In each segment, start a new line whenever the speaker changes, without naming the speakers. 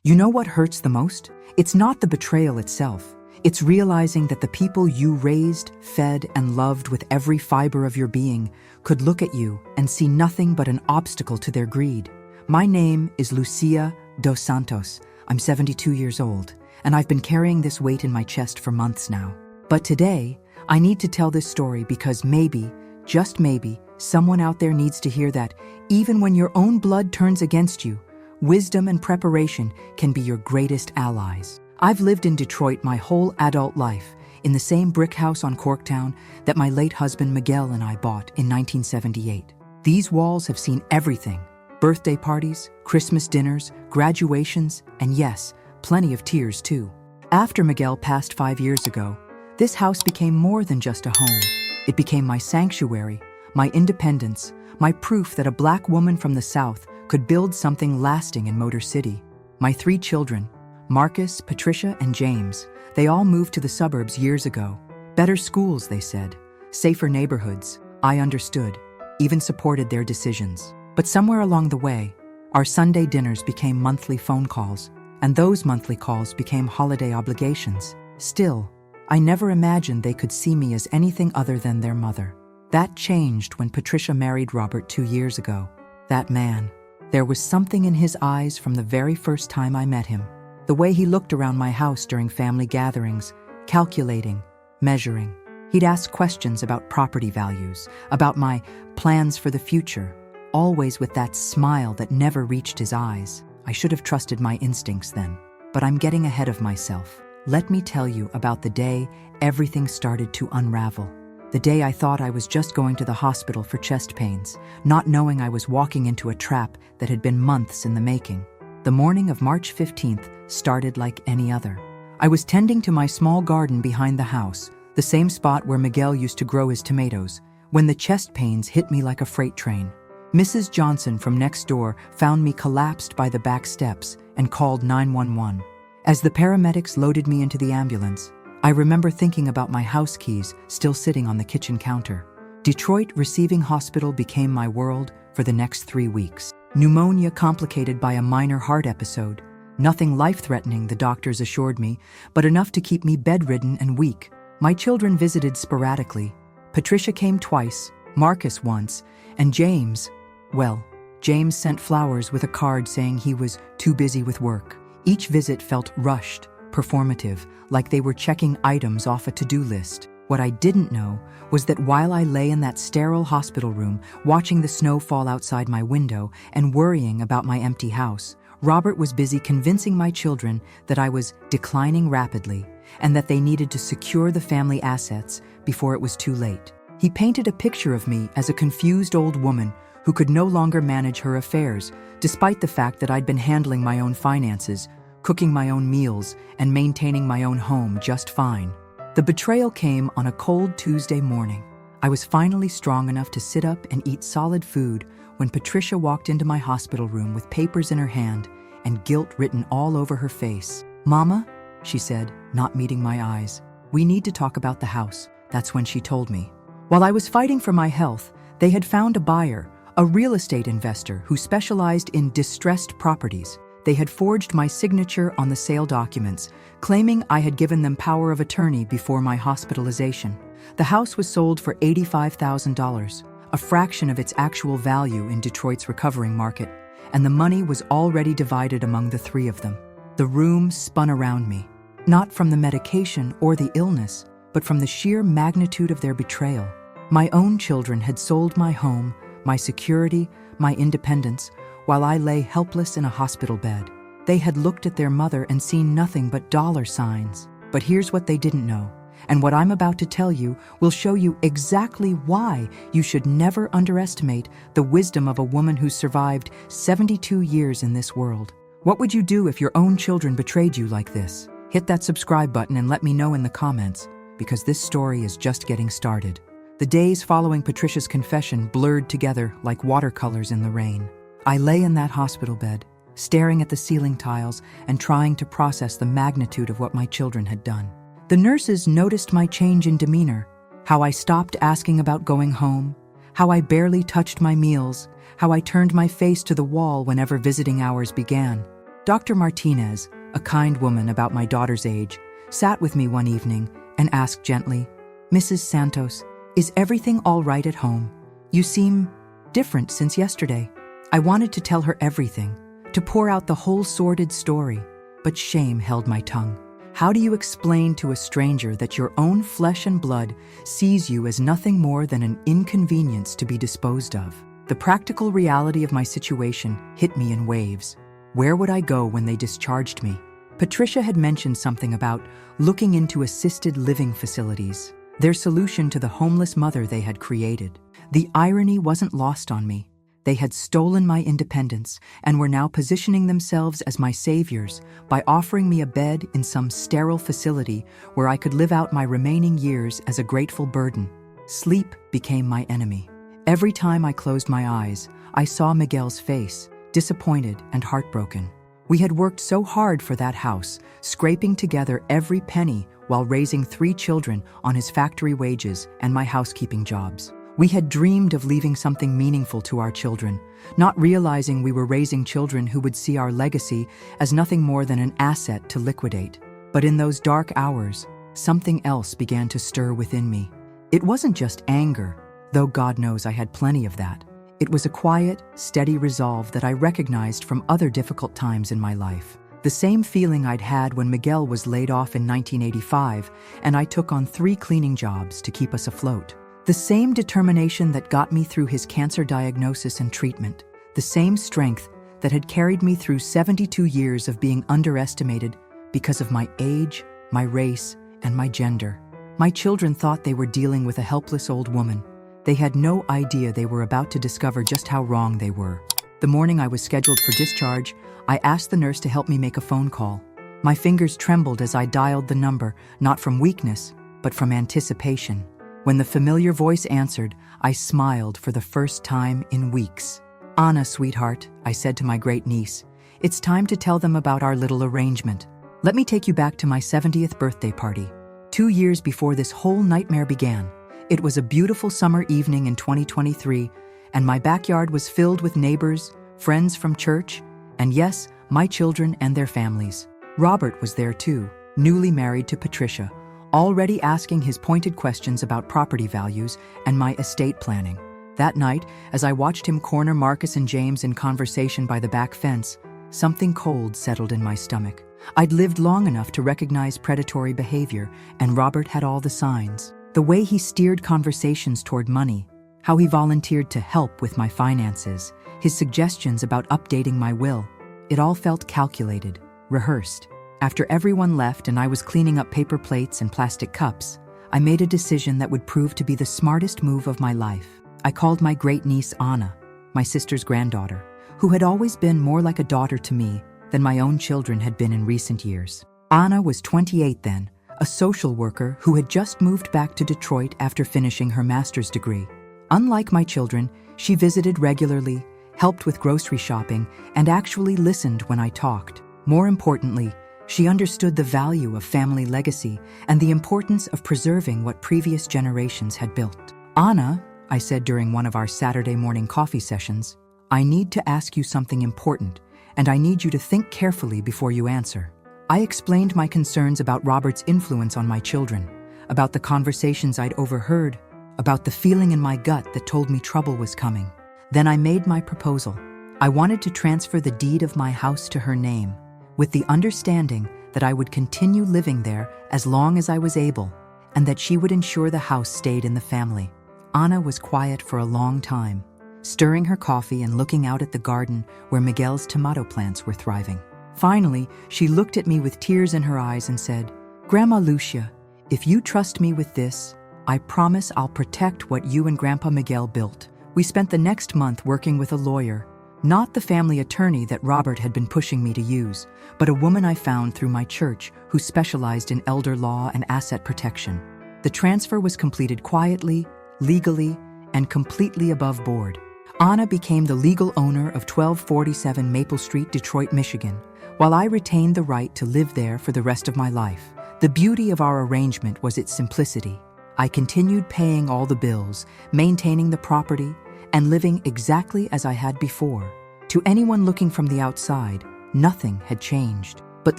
You know what hurts the most? It's not the betrayal itself. It's realizing that the people you raised, fed, and loved with every fiber of your being could look at you and see nothing but an obstacle to their greed. My name is Lucia dos Santos. I'm 72 years old, and I've been carrying this weight in my chest for months now. But today, I need to tell this story because maybe, just maybe, someone out there needs to hear that even when your own blood turns against you, wisdom and preparation can be your greatest allies. I've lived in Detroit my whole adult life, in the same brick house on Corktown that my late husband Miguel and I bought in 1978. These walls have seen everything: birthday parties, Christmas dinners, graduations, and yes, plenty of tears too. After Miguel passed 5 years ago, this house became more than just a home. It became my sanctuary, my independence, my proof that a Black woman from the South could build something lasting in Motor City. My 3 children, Marcus, Patricia, and James, they all moved to the suburbs years ago. Better schools, they said. Safer neighborhoods. I understood, even supported their decisions. But somewhere along the way, our Sunday dinners became monthly phone calls, and those monthly calls became holiday obligations. Still, I never imagined they could see me as anything other than their mother. That changed when Patricia married Robert 2 years ago. That man, there was something in his eyes from the very first time I met him. The way he looked around my house during family gatherings, calculating, measuring. He'd ask questions about property values, about my plans for the future, always with that smile that never reached his eyes. I should have trusted my instincts then, but I'm getting ahead of myself. Let me tell you about the day everything started to unravel. The day I thought I was just going to the hospital for chest pains, not knowing I was walking into a trap that had been months in the making. The morning of March 15th started like any other. I was tending to my small garden behind the house, the same spot where Miguel used to grow his tomatoes, when the chest pains hit me like a freight train. Mrs. Johnson from next door found me collapsed by the back steps and called 911. As the paramedics loaded me into the ambulance, I remember thinking about my house keys still sitting on the kitchen counter. Detroit Receiving Hospital became my world for the next 3 weeks. Pneumonia complicated by a minor heart episode. Nothing life-threatening, the doctors assured me, but enough to keep me bedridden and weak. My children visited sporadically. Patricia came twice, Marcus once, and James, well, James sent flowers with a card saying he was too busy with work. Each visit felt rushed, performative, like they were checking items off a to-do list. What I didn't know was that while I lay in that sterile hospital room, watching the snow fall outside my window and worrying about my empty house, Robert was busy convincing my children that I was declining rapidly and that they needed to secure the family assets before it was too late. He painted a picture of me as a confused old woman who could no longer manage her affairs, despite the fact that I'd been handling my own finances, cooking my own meals, and maintaining my own home just fine. The betrayal came on a cold Tuesday morning. I was finally strong enough to sit up and eat solid food when Patricia walked into my hospital room with papers in her hand and guilt written all over her face. "Mama," she said, not meeting my eyes, "we need to talk about the house." That's when she told me. While I was fighting for my health, they had found a buyer, a real estate investor who specialized in distressed properties. They had forged my signature on the sale documents, claiming I had given them power of attorney before my hospitalization. The house was sold for $85,000, a fraction of its actual value in Detroit's recovering market, and the money was already divided among the 3 of them. The room spun around me, not from the medication or the illness, but from the sheer magnitude of their betrayal. My own children had sold my home, my security, my independence, while I lay helpless in a hospital bed. They had looked at their mother and seen nothing but dollar signs. But here's what they didn't know, and what I'm about to tell you will show you exactly why you should never underestimate the wisdom of a woman who survived 72 years in this world. What would you do if your own children betrayed you like this? Hit that subscribe button and let me know in the comments, because this story is just getting started. The days following Patricia's confession blurred together like watercolors in the rain. I lay in that hospital bed, staring at the ceiling tiles and trying to process the magnitude of what my children had done. The nurses noticed my change in demeanor, how I stopped asking about going home, how I barely touched my meals, how I turned my face to the wall whenever visiting hours began. Dr. Martinez, a kind woman about my daughter's age, sat with me one evening and asked gently, "Mrs. Santos, is everything all right at home? You seem different since yesterday." I wanted to tell her everything, to pour out the whole sordid story, but shame held my tongue. How do you explain to a stranger that your own flesh and blood sees you as nothing more than an inconvenience to be disposed of? The practical reality of my situation hit me in waves. Where would I go when they discharged me? Patricia had mentioned something about looking into assisted living facilities, their solution to the homeless mother they had created. The irony wasn't lost on me. They had stolen my independence and were now positioning themselves as my saviors by offering me a bed in some sterile facility where I could live out my remaining years as a grateful burden. Sleep became my enemy. Every time I closed my eyes, I saw Miguel's face, disappointed and heartbroken. We had worked so hard for that house, scraping together every penny while raising 3 children on his factory wages and my housekeeping jobs. We had dreamed of leaving something meaningful to our children, not realizing we were raising children who would see our legacy as nothing more than an asset to liquidate. But in those dark hours, something else began to stir within me. It wasn't just anger, though God knows I had plenty of that. It was a quiet, steady resolve that I recognized from other difficult times in my life. The same feeling I'd had when Miguel was laid off in 1985 and I took on 3 cleaning jobs to keep us afloat. The same determination that got me through his cancer diagnosis and treatment. The same strength that had carried me through 72 years of being underestimated because of my age, my race, and my gender. My children thought they were dealing with a helpless old woman. They had no idea they were about to discover just how wrong they were. The morning I was scheduled for discharge, I asked the nurse to help me make a phone call. My fingers trembled as I dialed the number, not from weakness, but from anticipation. When the familiar voice answered, I smiled for the first time in weeks. "Anna, sweetheart," I said to my great niece, "it's time to tell them about our little arrangement. Let me take you back to my 70th birthday party, 2 years before this whole nightmare began. It was a beautiful summer evening in 2023, and my backyard was filled with neighbors, friends from church, and yes, my children and their families. Robert was there too, newly married to Patricia, already asking his pointed questions about property values and my estate planning. That night, as I watched him corner Marcus and James in conversation by the back fence, something cold settled in my stomach. I'd lived long enough to recognize predatory behavior, and Robert had all the signs. The way he steered conversations toward money, how he volunteered to help with my finances, his suggestions about updating my will, it all felt calculated, rehearsed. After everyone left and I was cleaning up paper plates and plastic cups, I made a decision that would prove to be the smartest move of my life. I called my great niece Anna, my sister's granddaughter, who had always been more like a daughter to me than my own children had been in recent years. Anna was 28 then, a social worker who had just moved back to Detroit after finishing her master's degree. Unlike my children, she visited regularly, helped with grocery shopping, and actually listened when I talked. More importantly, she understood the value of family legacy and the importance of preserving what previous generations had built. "Anna," I said during one of our Saturday morning coffee sessions, "I need to ask you something important, and I need you to think carefully before you answer." I explained my concerns about Robert's influence on my children, about the conversations I'd overheard, about the feeling in my gut that told me trouble was coming. Then I made my proposal. I wanted to transfer the deed of my house to her name, with the understanding that I would continue living there as long as I was able, and that she would ensure the house stayed in the family. Anna was quiet for a long time, stirring her coffee and looking out at the garden where Miguel's tomato plants were thriving. Finally, she looked at me with tears in her eyes and said, "Grandma Lucia, if you trust me with this, I promise I'll protect what you and Grandpa Miguel built." We spent the next month working with a lawyer, not the family attorney that Robert had been pushing me to use, but a woman I found through my church who specialized in elder law and asset protection. The transfer was completed quietly, legally, and completely above board. Anna became the legal owner of 1247 Maple Street, Detroit, Michigan, while I retained the right to live there for the rest of my life. The beauty of our arrangement was its simplicity. I continued paying all the bills, maintaining the property, and living exactly as I had before. To anyone looking from the outside, Nothing had changed. But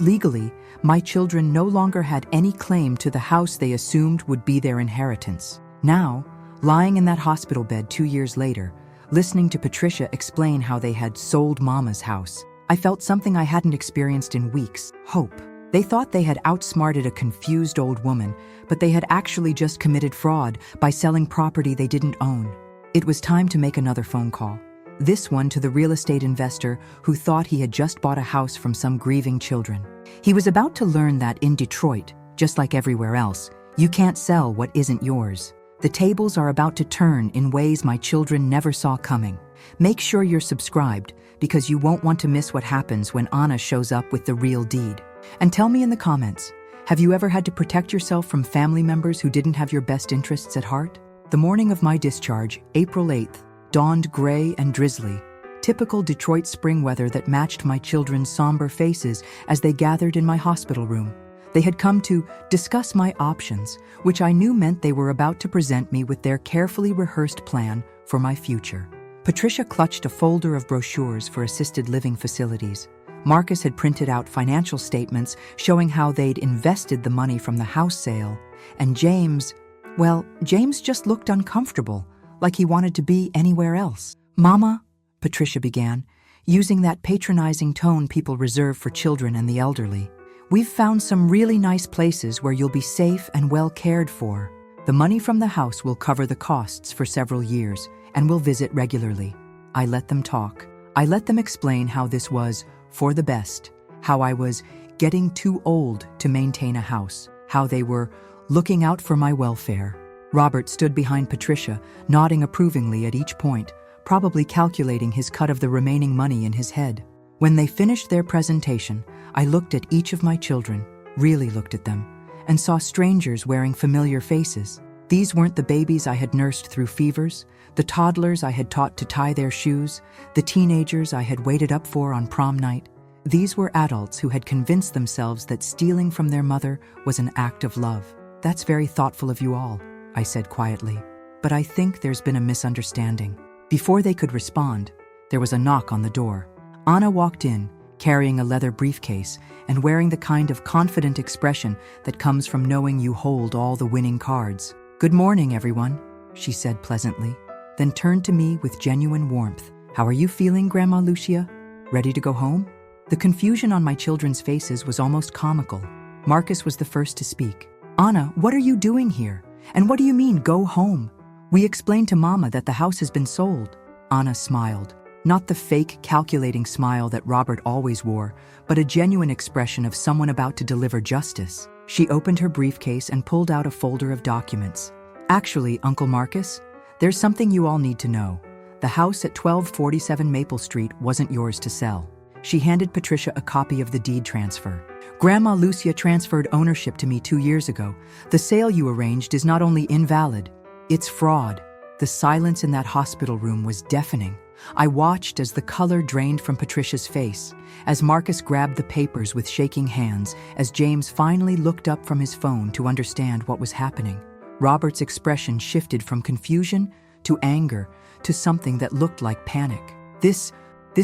legally, my children no longer had any claim to the house they assumed would be their inheritance. Now, lying in that hospital bed 2 years later, listening to Patricia explain how they had sold Mama's house, I felt something I hadn't experienced in weeks: hope. They thought they had outsmarted a confused old woman, but they had actually just committed fraud by selling property they didn't own. It was time to make another phone call. This one to the real estate investor who thought he had just bought a house from some grieving children. He was about to learn that in Detroit, just like everywhere else, you can't sell what isn't yours. The tables are about to turn in ways my children never saw coming. Make sure you're subscribed, because you won't want to miss what happens when Anna shows up with the real deed. And tell me in the comments, have you ever had to protect yourself from family members who didn't have your best interests at heart? The morning of my discharge, April 8th, dawned gray and drizzly, typical Detroit spring weather that matched my children's somber faces as they gathered in my hospital room. They had come to discuss my options, which I knew meant they were about to present me with their carefully rehearsed plan for my future. Patricia clutched a folder of brochures for assisted living facilities. Marcus had printed out financial statements showing how they'd invested the money from the house sale. And James just looked uncomfortable, like he wanted to be anywhere else. "Mama," Patricia began, using that patronizing tone people reserve for children and the elderly, "we've found some really nice places where you'll be safe and well cared for. The money from the house will cover the costs for several years, and we'll visit regularly." I let them talk. I let them explain how this was for the best, how I was getting too old to maintain a house, how they were looking out for my welfare. Robert stood behind Patricia, nodding approvingly at each point, probably calculating his cut of the remaining money in his head. When they finished their presentation, I looked at each of my children, really looked at them, and saw strangers wearing familiar faces. These weren't the babies I had nursed through fevers, the toddlers I had taught to tie their shoes, the teenagers I had waited up for on prom night. These were adults who had convinced themselves that stealing from their mother was an act of love. "That's very thoughtful of you all," I said quietly, "but I think there's been a misunderstanding." Before they could respond, there was a knock on the door. Anna walked in, carrying a leather briefcase and wearing the kind of confident expression that comes from knowing you hold all the winning cards. "Good morning, everyone," she said pleasantly, then turned to me with genuine warmth. "How are you feeling, Grandma Lucia? Ready to go home?" The confusion on my children's faces was almost comical. Marcus was the first to speak. "Anna, what are you doing here? And what do you mean, go home? We explained to Mama that the house has been sold." Anna smiled. Not the fake, calculating smile that Robert always wore, but a genuine expression of someone about to deliver justice. She opened her briefcase and pulled out a folder of documents. "Actually, Uncle Marcus, there's something you all need to know. The house at 1247 Maple Street wasn't yours to sell." She handed Patricia a copy of the deed transfer. "Grandma Lucia transferred ownership to me 2 years ago. The sale you arranged is not only invalid, it's fraud." The silence in that hospital room was deafening. I watched as the color drained from Patricia's face, as Marcus grabbed the papers with shaking hands, as James finally looked up from his phone to understand what was happening. Robert's expression shifted from confusion to anger to something that looked like panic. This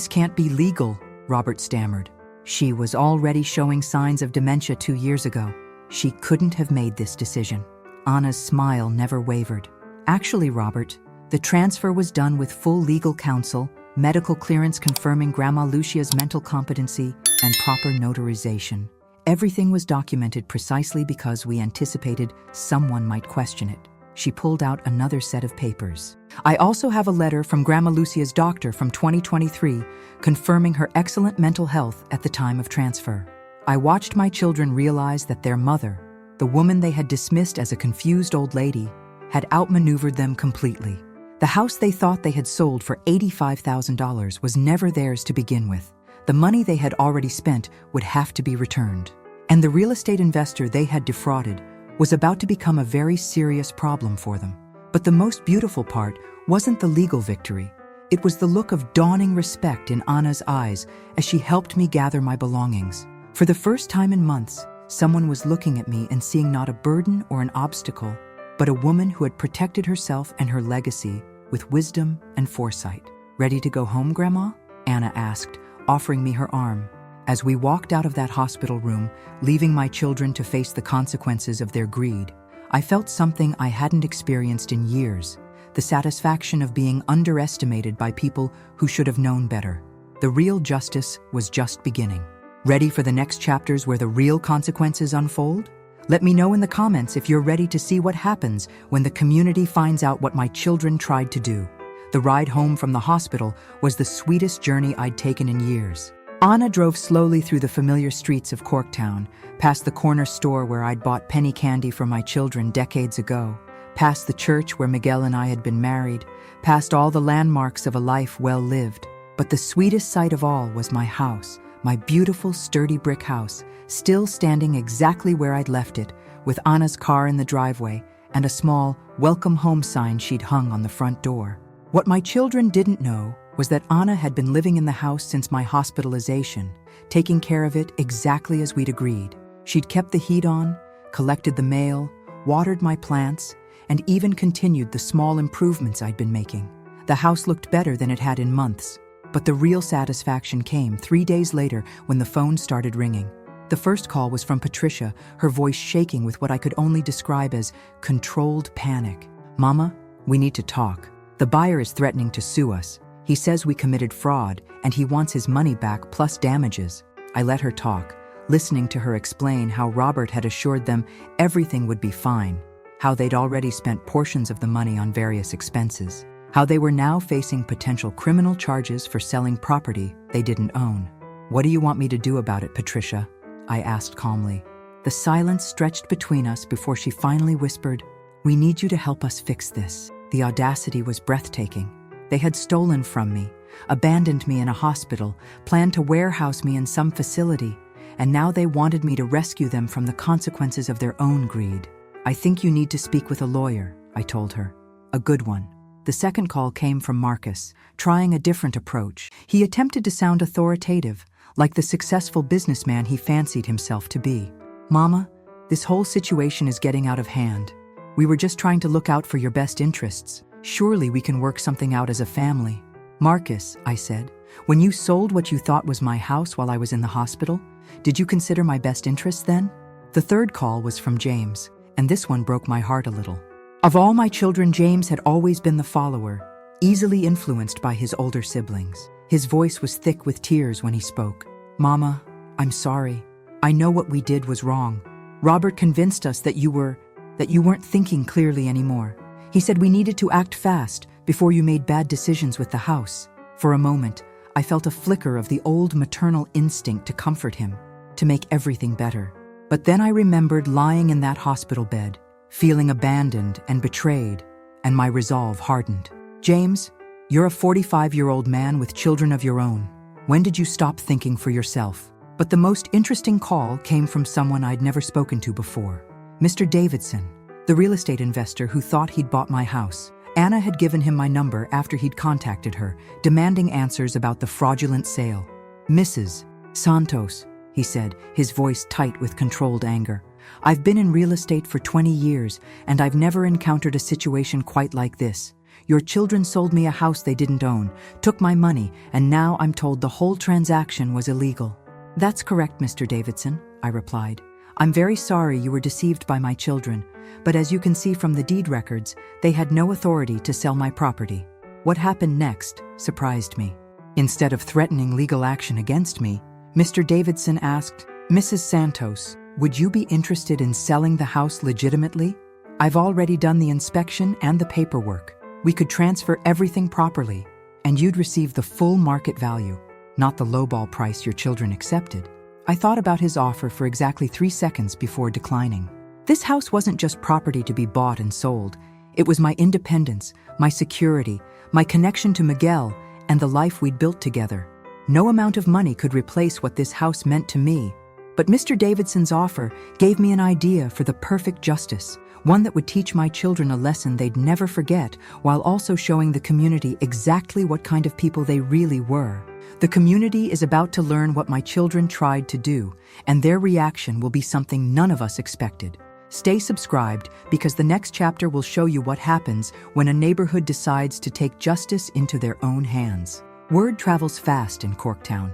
can't be legal," Robert stammered. She was already showing signs of dementia 2 years ago. She couldn't have made this decision. Anna's smile never wavered. "Actually, Robert, the transfer was done with full legal counsel, medical clearance confirming Grandma Lucia's mental competency, and proper notarization. Everything was documented precisely because we anticipated someone might question it." She pulled out another set of papers. "I also have a letter from Grandma Lucia's doctor from 2023 confirming her excellent mental health at the time of transfer." I watched my children realize that their mother, the woman they had dismissed as a confused old lady, had outmaneuvered them completely. The house they thought they had sold for $85,000 was never theirs to begin with. The money they had already spent would have to be returned. And the real estate investor they had defrauded was about to become a very serious problem for them. But the most beautiful part wasn't the legal victory. It was the look of dawning respect in Anna's eyes as she helped me gather my belongings. For the first time in months, someone was looking at me and seeing not a burden or an obstacle, but a woman who had protected herself and her legacy with wisdom and foresight. "Ready to go home, Grandma?" Anna asked, offering me her arm. As we walked out of that hospital room, leaving my children to face the consequences of their greed, I felt something I hadn't experienced in years, the satisfaction of being underestimated by people who should have known better. The real justice was just beginning. Ready for the next chapters where the real consequences unfold? Let me know in the comments if you're ready to see what happens when the community finds out what my children tried to do. The ride home from the hospital was the sweetest journey I'd taken in years. Anna drove slowly through the familiar streets of Corktown, past the corner store where I'd bought penny candy for my children decades ago, past the church where Miguel and I had been married, past all the landmarks of a life well lived. But the sweetest sight of all was my house, my beautiful, sturdy brick house, still standing exactly where I'd left it, with Anna's car in the driveway and a small "Welcome Home" sign she'd hung on the front door. What my children didn't know was that Anna had been living in the house since my hospitalization, taking care of it exactly as we'd agreed. She'd kept the heat on, collected the mail, watered my plants, and even continued the small improvements I'd been making. The house looked better than it had in months, but the real satisfaction came 3 days later when the phone started ringing. The first call was from Patricia, her voice shaking with what I could only describe as controlled panic. "Mama, we need to talk. The buyer is threatening to sue us. He says we committed fraud, and he wants his money back plus damages." I let her talk, listening to her explain how Robert had assured them everything would be fine, how they'd already spent portions of the money on various expenses, how they were now facing potential criminal charges for selling property they didn't own. "What do you want me to do about it, Patricia?" I asked calmly. The silence stretched between us before she finally whispered, "We need you to help us fix this." The audacity was breathtaking. They had stolen from me, abandoned me in a hospital, planned to warehouse me in some facility, and now they wanted me to rescue them from the consequences of their own greed. "I think you need to speak with a lawyer," I told her. "A good one." The second call came from Marcus, trying a different approach. He attempted to sound authoritative, like the successful businessman he fancied himself to be. "Mama, this whole situation is getting out of hand. We were just trying to look out for your best interests. Surely we can work something out as a family." "Marcus," I said, "when you sold what you thought was my house while I was in the hospital, did you consider my best interests then?" The third call was from James, and this one broke my heart a little. Of all my children, James had always been the follower, easily influenced by his older siblings. His voice was thick with tears when he spoke. "Mama, I'm sorry. I know what we did was wrong. Robert convinced us that you weren't thinking clearly anymore. He said we needed to act fast before you made bad decisions with the house." For a moment, I felt a flicker of the old maternal instinct to comfort him, to make everything better. But then I remembered lying in that hospital bed, feeling abandoned and betrayed, and my resolve hardened. "James, you're a 45-year-old man with children of your own. When did you stop thinking for yourself?" But the most interesting call came from someone I'd never spoken to before. Mr. Davidson, the real estate investor who thought he'd bought my house. Anna had given him my number after he'd contacted her, demanding answers about the fraudulent sale. "Mrs. Santos," he said, his voice tight with controlled anger. "I've been in real estate for 20 years, and I've never encountered a situation quite like this. Your children sold me a house they didn't own, took my money, and now I'm told the whole transaction was illegal." "That's correct, Mr. Davidson," I replied. "I'm very sorry you were deceived by my children, but as you can see from the deed records, they had no authority to sell my property." What happened next surprised me. Instead of threatening legal action against me, Mr. Davidson asked, "Mrs. Santos, would you be interested in selling the house legitimately? I've already done the inspection and the paperwork. We could transfer everything properly, and you'd receive the full market value, not the lowball price your children accepted." I thought about his offer for exactly 3 seconds before declining. This house wasn't just property to be bought and sold. It was my independence, my security, my connection to Miguel, and the life we'd built together. No amount of money could replace what this house meant to me. But Mr. Davidson's offer gave me an idea for the perfect justice, one that would teach my children a lesson they'd never forget, while also showing the community exactly what kind of people they really were. The community is about to learn what my children tried to do, and their reaction will be something none of us expected. Stay subscribed, because the next chapter will show you what happens when a neighborhood decides to take justice into their own hands. Word travels fast in Corktown,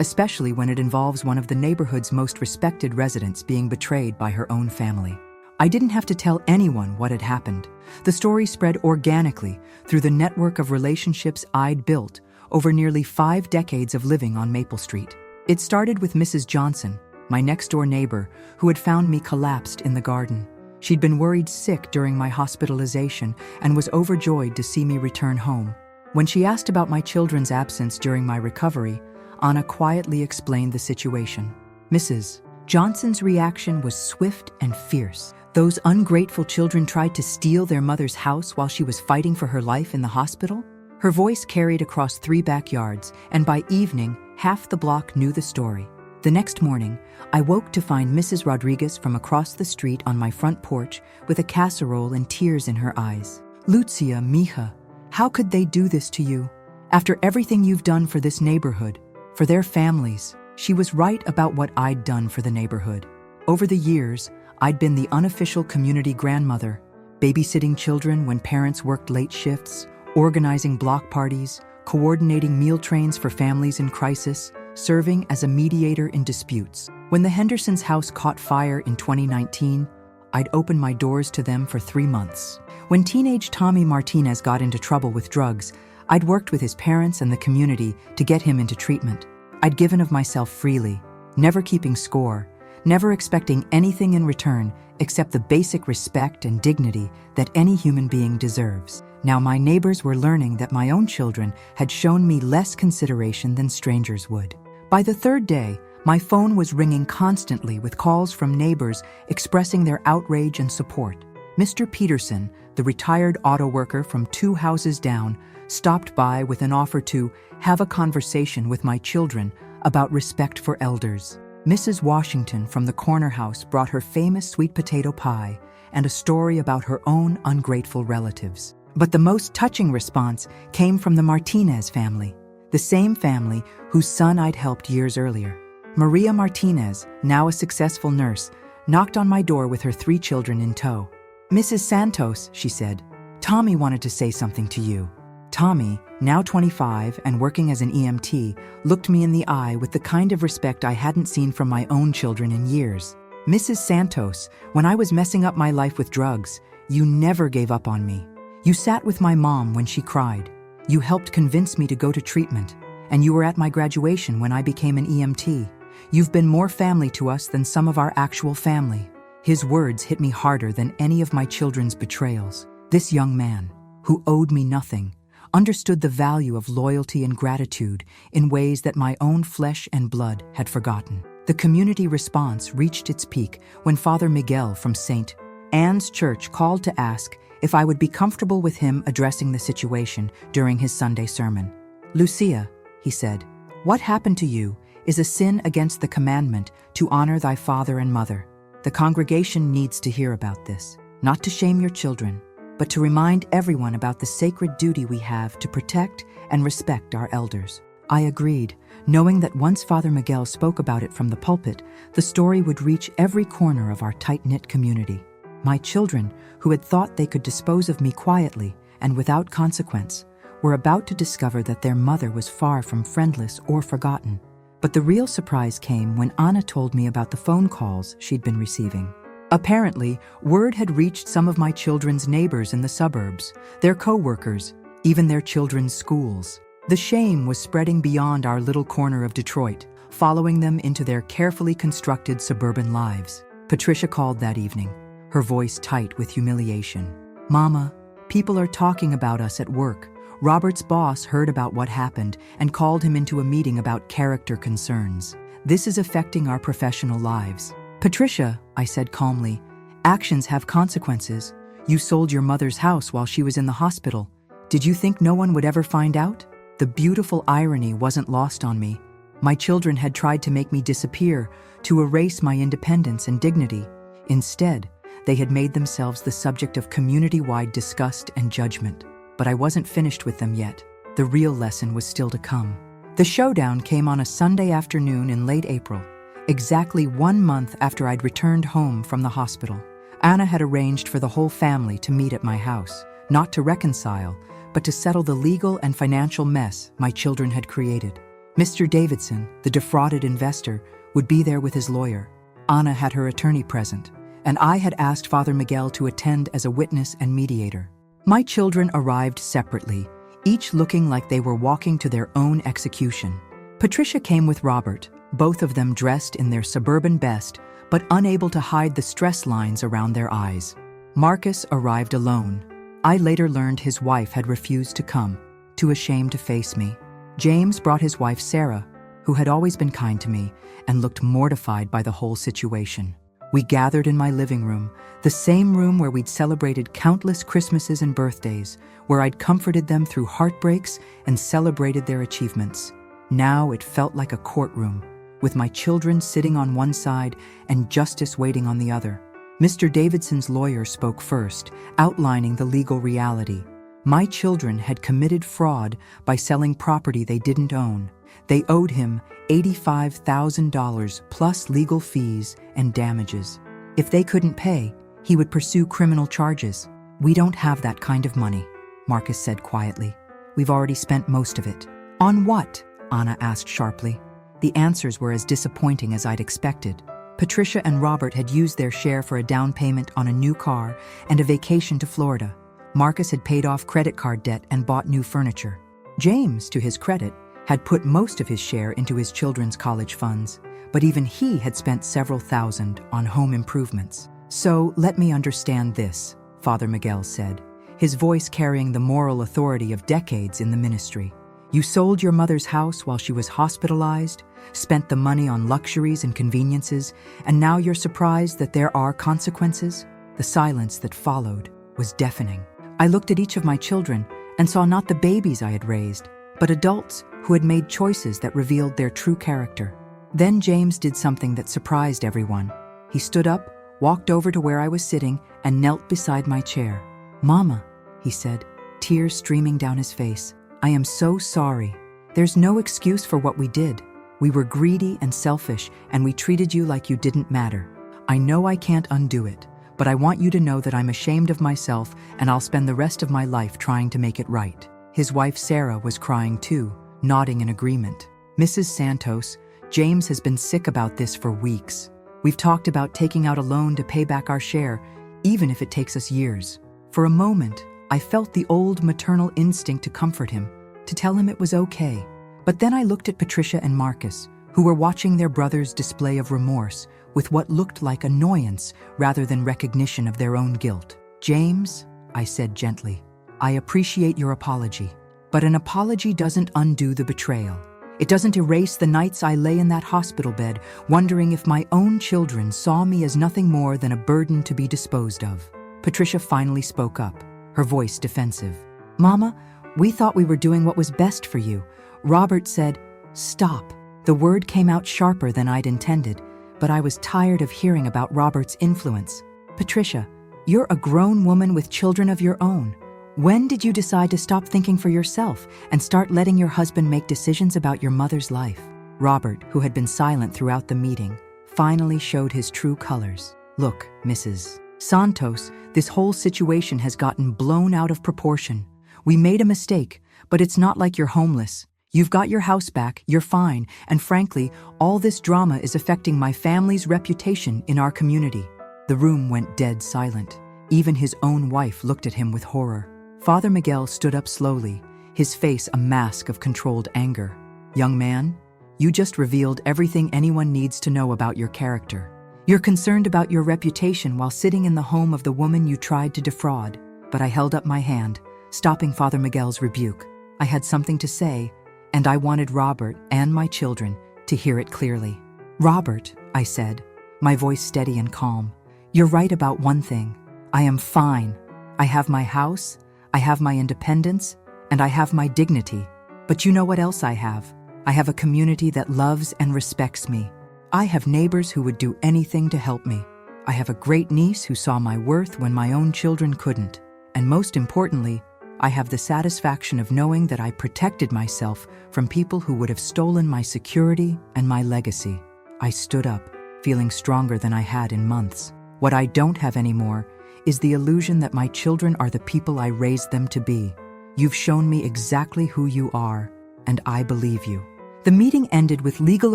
especially when it involves one of the neighborhood's most respected residents being betrayed by her own family. I didn't have to tell anyone what had happened. The story spread organically through the network of relationships I'd built over nearly 5 decades of living on Maple Street. It started with Mrs. Johnson, my next-door neighbor, who had found me collapsed in the garden. She'd been worried sick during my hospitalization and was overjoyed to see me return home. When she asked about my children's absence during my recovery, Anna quietly explained the situation. Mrs. Johnson's reaction was swift and fierce. Those ungrateful children tried to steal their mother's house while she was fighting for her life in the hospital? Her voice carried across 3 backyards, and by evening, half the block knew the story. The next morning, I woke to find Mrs. Rodriguez from across the street on my front porch with a casserole and tears in her eyes. "Lucia, mija, how could they do this to you? After everything you've done for this neighborhood, for their families." She was right about what I'd done for the neighborhood. Over the years, I'd been the unofficial community grandmother, babysitting children when parents worked late shifts, organizing block parties, coordinating meal trains for families in crisis, serving as a mediator in disputes. When the Hendersons' house caught fire in 2019, I'd opened my doors to them for 3 months. When teenage Tommy Martinez got into trouble with drugs, I'd worked with his parents and the community to get him into treatment. I'd given of myself freely, never keeping score, never expecting anything in return except the basic respect and dignity that any human being deserves. Now my neighbors were learning that my own children had shown me less consideration than strangers would. By the 3rd day, my phone was ringing constantly with calls from neighbors expressing their outrage and support. Mr. Peterson, the retired auto worker from 2 houses down, stopped by with an offer to have a conversation with my children about respect for elders. Mrs. Washington from the corner house brought her famous sweet potato pie and a story about her own ungrateful relatives. But the most touching response came from the Martinez family, the same family whose son I'd helped years earlier. Maria Martinez, now a successful nurse, knocked on my door with her 3 children in tow. "Mrs. Santos," she said, "Tommy wanted to say something to you." Tommy, now 25 and working as an EMT, looked me in the eye with the kind of respect I hadn't seen from my own children in years. "Mrs. Santos, when I was messing up my life with drugs, you never gave up on me. You sat with my mom when she cried. You helped convince me to go to treatment, and you were at my graduation when I became an EMT. You've been more family to us than some of our actual family." His words hit me harder than any of my children's betrayals. This young man, who owed me nothing, understood the value of loyalty and gratitude in ways that my own flesh and blood had forgotten. The community response reached its peak when Father Miguel from St. Anne's Church called to ask if I would be comfortable with him addressing the situation during his Sunday sermon. "Lucia," he said, "what happened to you is a sin against the commandment to honor thy father and mother. The congregation needs to hear about this, not to shame your children, but to remind everyone about the sacred duty we have to protect and respect our elders." I agreed, knowing that once Father Miguel spoke about it from the pulpit, the story would reach every corner of our tight-knit community. My children, who had thought they could dispose of me quietly and without consequence, were about to discover that their mother was far from friendless or forgotten. But the real surprise came when Anna told me about the phone calls she'd been receiving. Apparently, word had reached some of my children's neighbors in the suburbs, their co-workers, even their children's schools. The shame was spreading beyond our little corner of Detroit, following them into their carefully constructed suburban lives. Patricia called that evening, her voice tight with humiliation. "Mama, people are talking about us at work. Robert's boss heard about what happened and called him into a meeting about character concerns. This is affecting our professional lives." "Patricia," I said calmly, "actions have consequences. You sold your mother's house while she was in the hospital. Did you think no one would ever find out?" The beautiful irony wasn't lost on me. My children had tried to make me disappear, to erase my independence and dignity. Instead, they had made themselves the subject of community-wide disgust and judgment. But I wasn't finished with them yet. The real lesson was still to come. The showdown came on a Sunday afternoon in late April, exactly 1 month after I'd returned home from the hospital. Anna had arranged for the whole family to meet at my house, not to reconcile, but to settle the legal and financial mess my children had created. Mr. Davidson, the defrauded investor, would be there with his lawyer. Anna had her attorney present, and I had asked Father Miguel to attend as a witness and mediator. My children arrived separately, each looking like they were walking to their own execution. Patricia came with Robert, both of them dressed in their suburban best, but unable to hide the stress lines around their eyes. Marcus arrived alone. I later learned his wife had refused to come, too ashamed to face me. James brought his wife Sarah, who had always been kind to me, and looked mortified by the whole situation. We gathered in my living room, the same room where we'd celebrated countless Christmases and birthdays, where I'd comforted them through heartbreaks and celebrated their achievements. Now it felt like a courtroom, with my children sitting on one side and justice waiting on the other. Mr. Davidson's lawyer spoke first, outlining the legal reality. My children had committed fraud by selling property they didn't own. They owed him $85,000 plus legal fees and damages. If they couldn't pay, he would pursue criminal charges. "We don't have that kind of money," Marcus said quietly. "We've already spent most of it." "On what?" Anna asked sharply. The answers were as disappointing as I'd expected. Patricia and Robert had used their share for a down payment on a new car and a vacation to Florida. Marcus had paid off credit card debt and bought new furniture. James, to his credit, had put most of his share into his children's college funds, but even he had spent several thousand on home improvements. "So let me understand this," Father Miguel said, his voice carrying the moral authority of decades in the ministry. "You sold your mother's house while she was hospitalized, spent the money on luxuries and conveniences, and now you're surprised that there are consequences?" The silence that followed was deafening. I looked at each of my children and saw not the babies I had raised, but adults who had made choices that revealed their true character. Then James did something that surprised everyone. He stood up, walked over to where I was sitting, and knelt beside my chair. "Mama," he said, tears streaming down his face, "I am so sorry. There's no excuse for what we did. We were greedy and selfish, and we treated you like you didn't matter. I know I can't undo it, but I want you to know that I'm ashamed of myself, and I'll spend the rest of my life trying to make it right." His wife Sarah was crying too, nodding in agreement. "Mrs. Santos, James has been sick about this for weeks. We've talked about taking out a loan to pay back our share, even if it takes us years." For a moment, I felt the old maternal instinct to comfort him, to tell him it was okay. But then I looked at Patricia and Marcus, who were watching their brother's display of remorse with what looked like annoyance rather than recognition of their own guilt. "James," I said gently, "I appreciate your apology, but an apology doesn't undo the betrayal. It doesn't erase the nights I lay in that hospital bed, wondering if my own children saw me as nothing more than a burden to be disposed of." Patricia finally spoke up, her voice defensive. "Mama, we thought we were doing what was best for you." Robert said, "Stop." The word came out sharper than I'd intended, but I was tired of hearing about Robert's influence. "Patricia, you're a grown woman with children of your own. When did you decide to stop thinking for yourself and start letting your husband make decisions about your mother's life?" Robert, who had been silent throughout the meeting, finally showed his true colors. "Look, Mrs. Santos, this whole situation has gotten blown out of proportion. We made a mistake, but it's not like you're homeless. You've got your house back, you're fine, and frankly, all this drama is affecting my family's reputation in our community." The room went dead silent. Even his own wife looked at him with horror. Father Miguel stood up slowly, his face a mask of controlled anger. "Young man, you just revealed everything anyone needs to know about your character. You're concerned about your reputation while sitting in the home of the woman you tried to defraud." But I held up my hand, stopping Father Miguel's rebuke. I had something to say, and I wanted Robert and my children to hear it clearly. "Robert," I said, my voice steady and calm, "you're right about one thing. I am fine. I have my house, I have my independence, and I have my dignity. But you know what else I have? I have a community that loves and respects me. I have neighbors who would do anything to help me. I have a great niece who saw my worth when my own children couldn't. And most importantly, I have the satisfaction of knowing that I protected myself from people who would have stolen my security and my legacy." I stood up, feeling stronger than I had in months. "What I don't have anymore is the illusion that my children are the people I raised them to be. You've shown me exactly who you are, and I believe you. The meeting ended with legal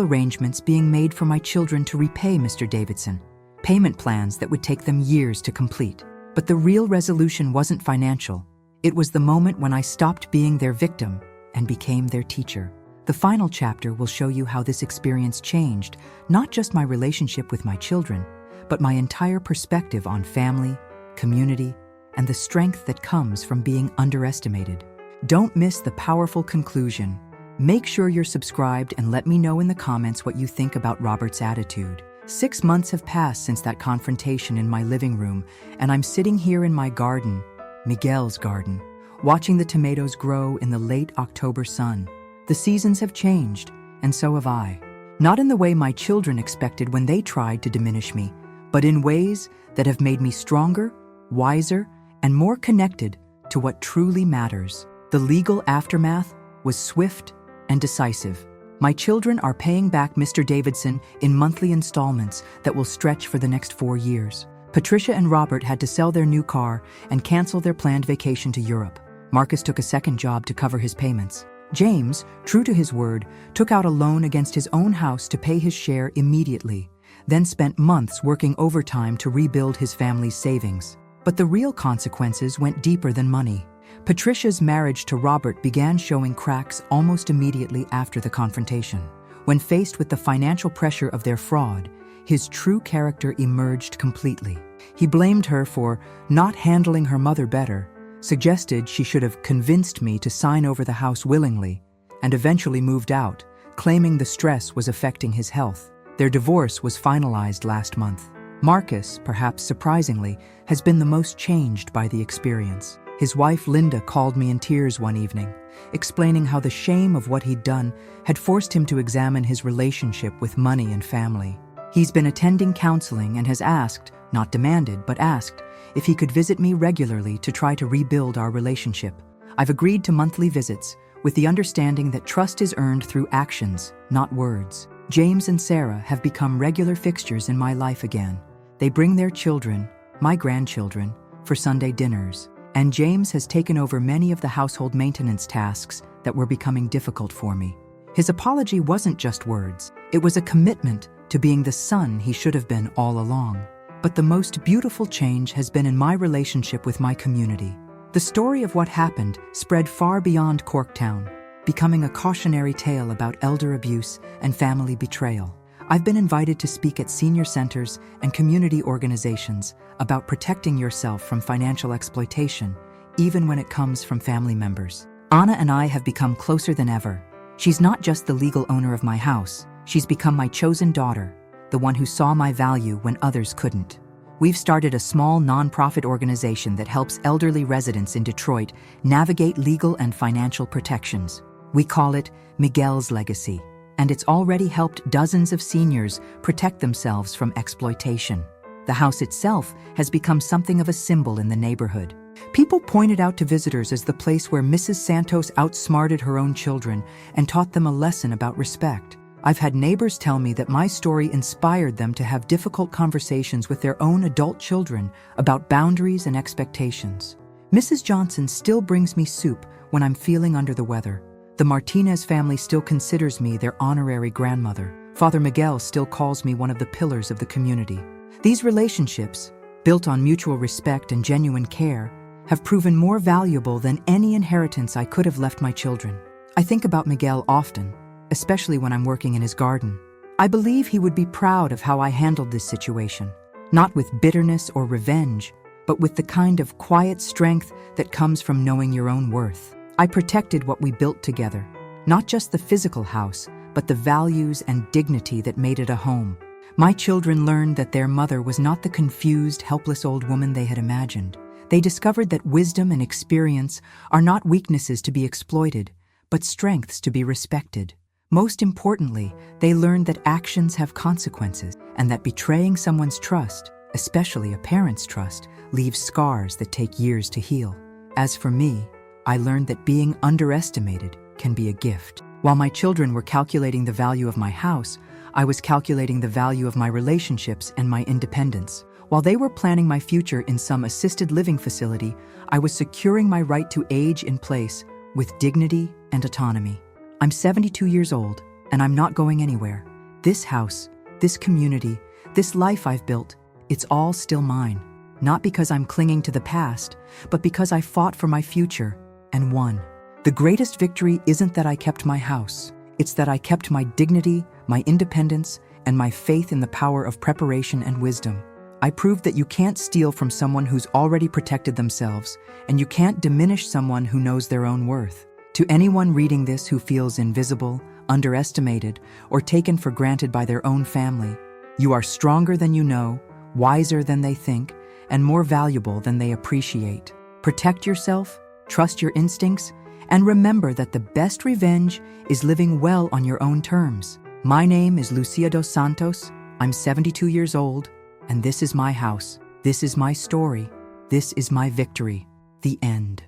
arrangements being made for my children to repay Mr. Davidson, payment plans that would take them years to complete. But the real resolution wasn't financial. It was the moment when I stopped being their victim and became their teacher. The final chapter will show you how this experience changed not just my relationship with my children, but my entire perspective on family, community, and the strength that comes from being underestimated. Don't miss the powerful conclusion. Make sure you're subscribed and let me know in the comments what you think about Robert's attitude. 6 months have passed since that confrontation in my living room, and I'm sitting here in my garden, Miguel's garden, watching the tomatoes grow in the late October sun. The seasons have changed, and so have I. Not in the way my children expected when they tried to diminish me, but in ways that have made me stronger, wiser, and more connected to what truly matters. The legal aftermath was swift and decisive. My children are paying back Mr. Davidson in monthly installments that will stretch for the next 4 years. Patricia and Robert had to sell their new car and cancel their planned vacation to Europe. Marcus took a second job to cover his payments. James, true to his word, took out a loan against his own house to pay his share immediately, then spent months working overtime to rebuild his family's savings. But the real consequences went deeper than money. Patricia's marriage to Robert began showing cracks almost immediately after the confrontation. When faced with the financial pressure of their fraud, his true character emerged completely. He blamed her for not handling her mother better, suggested she should have convinced me to sign over the house willingly, and eventually moved out, claiming the stress was affecting his health. Their divorce was finalized last month. Marcus, perhaps surprisingly, has been the most changed by the experience. His wife Linda called me in tears one evening, explaining how the shame of what he'd done had forced him to examine his relationship with money and family. He's been attending counseling and has asked, not demanded, but asked, if he could visit me regularly to try to rebuild our relationship. I've agreed to monthly visits, with the understanding that trust is earned through actions, not words. James and Sarah have become regular fixtures in my life again. They bring their children, my grandchildren, for Sunday dinners, and James has taken over many of the household maintenance tasks that were becoming difficult for me. His apology wasn't just words, it was a commitment to being the son he should have been all along. But the most beautiful change has been in my relationship with my community. The story of what happened spread far beyond Corktown, becoming a cautionary tale about elder abuse and family betrayal. I've been invited to speak at senior centers and community organizations about protecting yourself from financial exploitation, even when it comes from family members. Anna and I have become closer than ever. She's not just the legal owner of my house, she's become my chosen daughter, the one who saw my value when others couldn't. We've started a small nonprofit organization that helps elderly residents in Detroit navigate legal and financial protections. We call it Miguel's Legacy, and it's already helped dozens of seniors protect themselves from exploitation. The house itself has become something of a symbol in the neighborhood. People point it out to visitors as the place where Mrs. Santos outsmarted her own children and taught them a lesson about respect. I've had neighbors tell me that my story inspired them to have difficult conversations with their own adult children about boundaries and expectations. Mrs. Johnson still brings me soup when I'm feeling under the weather. The Martinez family still considers me their honorary grandmother. Father Miguel still calls me one of the pillars of the community. These relationships, built on mutual respect and genuine care, have proven more valuable than any inheritance I could have left my children. I think about Miguel often, especially when I'm working in his garden. I believe he would be proud of how I handled this situation, not with bitterness or revenge, but with the kind of quiet strength that comes from knowing your own worth. I protected what we built together, not just the physical house, but the values and dignity that made it a home. My children learned that their mother was not the confused, helpless old woman they had imagined. They discovered that wisdom and experience are not weaknesses to be exploited, but strengths to be respected. Most importantly, they learned that actions have consequences and that betraying someone's trust, especially a parent's trust, leaves scars that take years to heal. As for me, I learned that being underestimated can be a gift. While my children were calculating the value of my house, I was calculating the value of my relationships and my independence. While they were planning my future in some assisted living facility, I was securing my right to age in place with dignity and autonomy. I'm 72 years old, and I'm not going anywhere. This house, this community, this life I've built, it's all still mine. Not because I'm clinging to the past, but because I fought for my future and won. The greatest victory isn't that I kept my house. It's that I kept my dignity, my independence, and my faith in the power of preparation and wisdom. I proved that you can't steal from someone who's already protected themselves, and you can't diminish someone who knows their own worth. To anyone reading this who feels invisible, underestimated, or taken for granted by their own family, you are stronger than you know, wiser than they think, and more valuable than they appreciate. Protect yourself, trust your instincts, and remember that the best revenge is living well on your own terms. My name is Lucia dos Santos. I'm 72 years old, and this is my house. This is my story. This is my victory. The end.